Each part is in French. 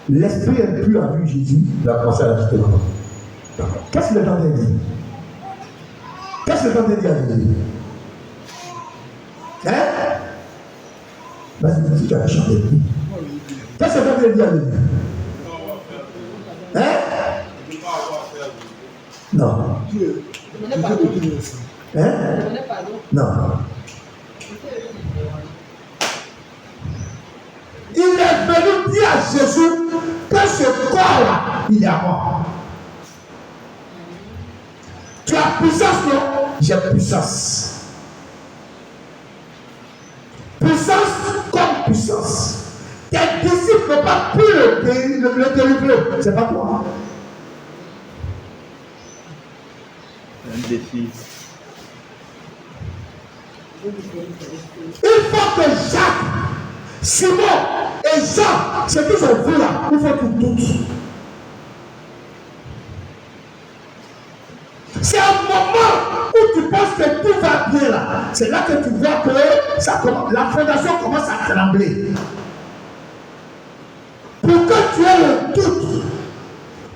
L'esprit impur a vu Jésus, il a commencé à l'agiter là-bas. Qu'est-ce qu'il est en train de dire? Qu'est-ce qu'il est en train de dire à Jésus? Hein? Vas-y, si tu as chanté. Qu'est-ce qu'il est en train de dire à Jésus? Hein? Non. Hein? Non. Il est venu dire à Jésus que ce corps-là, il est à moi. Tu as puissance, non? J'ai puissance. Puissance comme puissance. Tes disciples n'ont pas pu le délivrer. C'est pas toi. Un défi. Il faut que Jacques, Simon et Jean, ce qu'ils ont vu là, il faut qu'ils doutent. C'est un moment où tu penses que tout va bien là. C'est là que tu vois que la fondation commence à trembler. Pour que tu aies le doute,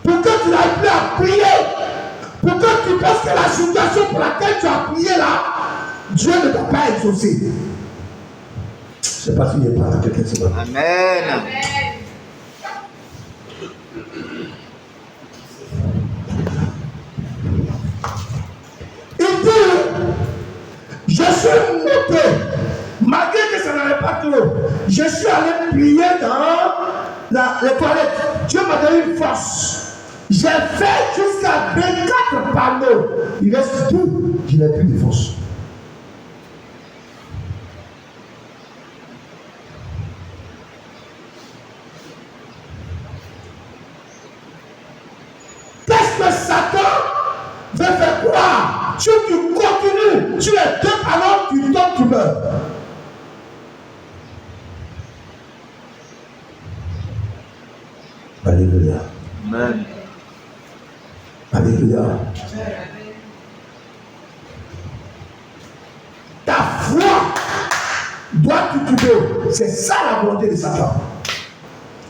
pour que tu n'arrives plus à prier, pour que tu penses que la situation pour laquelle tu as prié là, Dieu ne t'a pas exaucé. Je ne sais pas si il est pas là, quelqu'un se bat. Amen. Il dit, je suis monté, malgré que ça n'allait pas trop, je suis allé prier dans les toilettes. Dieu m'a donné une force. J'ai fait jusqu'à 24 panneaux. Il reste tout, je n'ai plus de force. Qu'est-ce que Satan veut faire croire? Si tu continues, tu es deux panneaux, tu tombes, tu meurs. Alléluia. Amen. Alléluia. Ta foi doit tituber. C'est ça la volonté de Satan.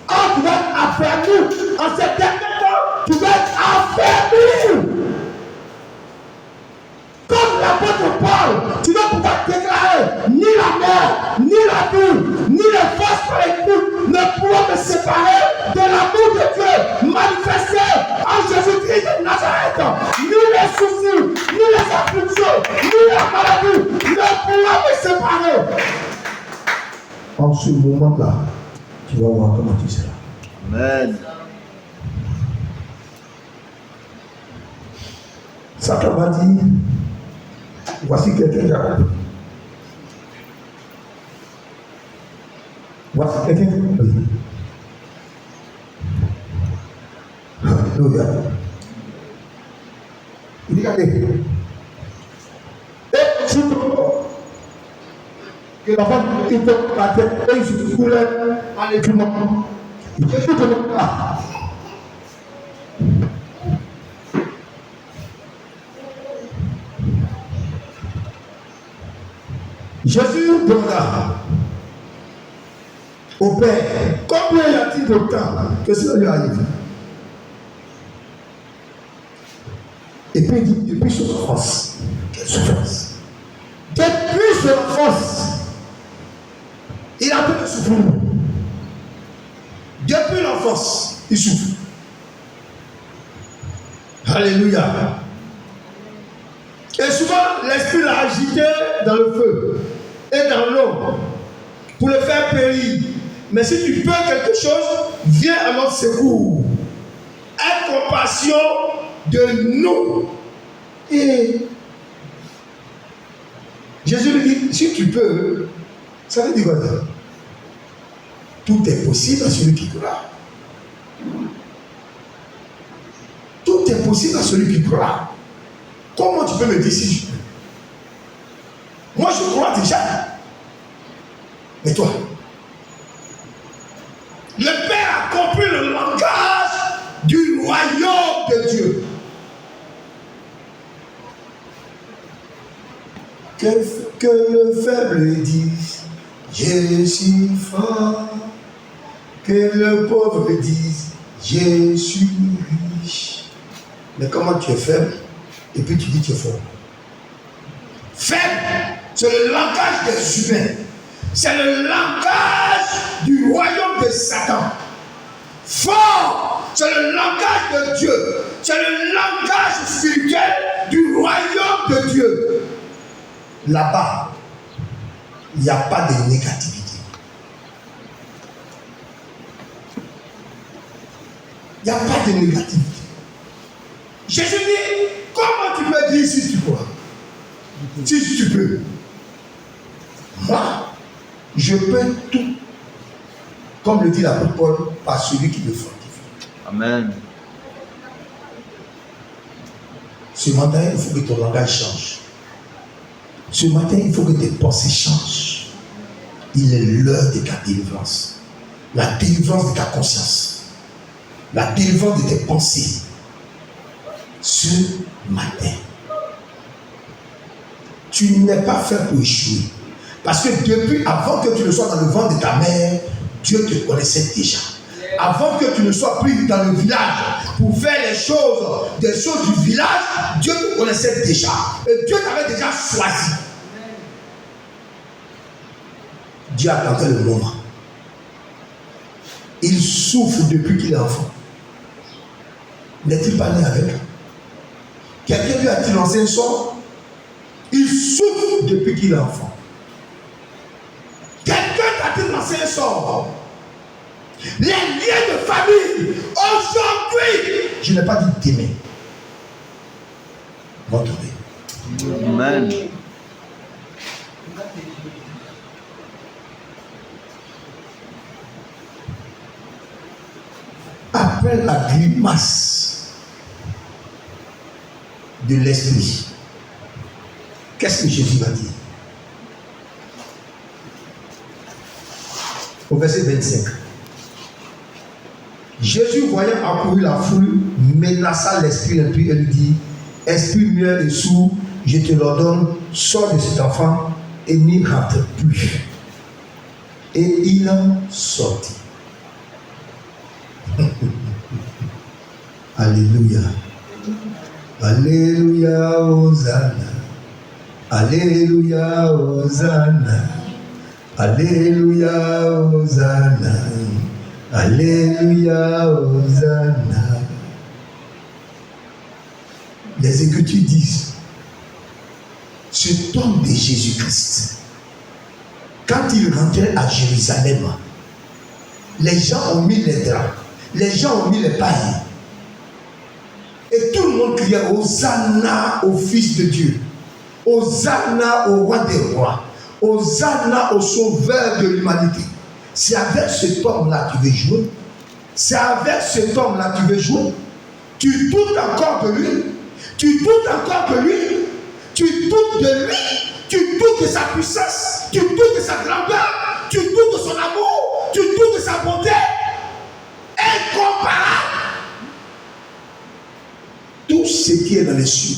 Quand tu vas être affermi, en ces derniers temps, tu vas être affermi. Comme l'apôtre Paul, tu vas pouvoir déclarer ni la mort, ni la vie, ni les forces par les coups ne pourront me séparer de l'amour de Dieu manifesté en Jésus-Christ de Nazareth. Ni les soucis, ni les afflictions, ni la maladie ne pourront me séparer. En ce moment-là, tu vas voir comment tu seras. Amen. Satan m'a dit, voici quelqu'un Jacob. Voici quelqu'un. Alléluia. Il dit, regardez. Et surtout, que la femme qui te la tête, et il se coulait en l'écrivant. Il dit, je te le pas. Jésus demanda au Père, combien y a-t-il de temps que cela lui arrive? Et puis il dit, depuis son enfance, quelle souffrance? Depuis son enfance, il a pu de souffrir. Depuis l'enfance, il souffre. Alléluia. Et souvent, l'esprit l'a agité dans le feu et dans l'eau pour le faire périr. Mais si tu peux quelque chose, viens à notre secours. Aie compassion de nous. Et Jésus lui dit, si tu peux, ça veut dire quoi? Tout est possible à celui qui croit. Tout est possible à celui qui croit. Comment tu peux me dire si je peux? Moi je crois déjà. Mais toi? Le Père a compris le langage du royaume de Dieu. Que le faible dise, je suis fort. Que le pauvre me dise, je suis riche. Mais comment tu es faible et puis tu dis tu es fort. Faible, c'est le langage des humains. C'est le langage du royaume de Satan. Fort, c'est le langage de Dieu. C'est le langage spirituel du royaume de Dieu. Là-bas, il n'y a pas de négativité. Il n'y a pas de négativité. Jésus dit, comment tu peux dire si tu crois? Si tu peux. Moi, je peux tout. Comme le dit l'apôtre Paul, par celui qui me fortifie. Amen. Ce matin, il faut que ton langage change. Ce matin, il faut que tes pensées changent. Il est l'heure de ta délivrance. La délivrance de ta conscience. La délivrance de tes pensées. Ce matin. Tu n'es pas fait pour échouer. Parce que depuis, avant que tu ne sois dans le ventre de ta mère, Dieu te connaissait déjà. Avant que tu ne sois pris dans le village pour faire les choses, des choses du village, Dieu te connaissait déjà. Et Dieu t'avait déjà choisi. Dieu attendait le moment. Il souffre depuis qu'il est enfant. N'est-il pas né avec? Quelqu'un lui a-t-il lancé un sort? Il souffre depuis qu'il est enfant. Quelqu'un t'a-t-il lancé un sort? Les liens de famille, aujourd'hui, je n'ai pas dit demain, vont tomber. Amen. Après la grimace de l'esprit, qu'est-ce que Jésus va dire? Au verset 25. Jésus, voyant accourir la foule, menaça l'esprit impur et lui dit, esprit muet et sourd, je te l'ordonne, sors de cet enfant et n'y rentre plus. Et il en sortit. Alléluia. Alléluia, Hosanna. Alléluia, Hosanna. Alléluia, Hosanna. Alléluia, Hosanna. Les Écritures disent, cet homme de Jésus-Christ, quand il rentrait à Jérusalem, les gens ont mis les draps, les gens ont mis les pailles. Et tout le monde criait Hosanna au Fils de Dieu, Hosanna au Roi des Rois, Hosanna au Sauveur de l'humanité. C'est avec cet homme-là que tu veux jouer. C'est avec cet homme-là que tu veux jouer. Tu doutes encore de lui. Tu doutes encore de lui. Tu doutes de lui. Tu doutes de sa puissance. Tu doutes de sa grandeur. Tu doutes de son amour. Tu doutes de sa bonté. Incomparable. Tout ce qui est dans les cieux,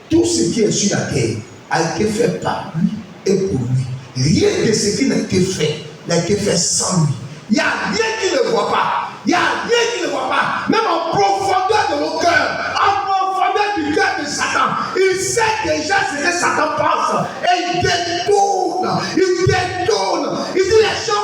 tout ce qui est sur la terre a été fait par lui et pour lui. Rien de ce qui n'a été fait n'a été fait sans lui. Il n'y a rien qui ne voit pas. Il n'y a rien qui ne voit pas. Même en profondeur de nos cœurs, en profondeur du cœur de Satan, il sait déjà ce que Satan pense. Et il détourne. Il détourne. Il dit les gens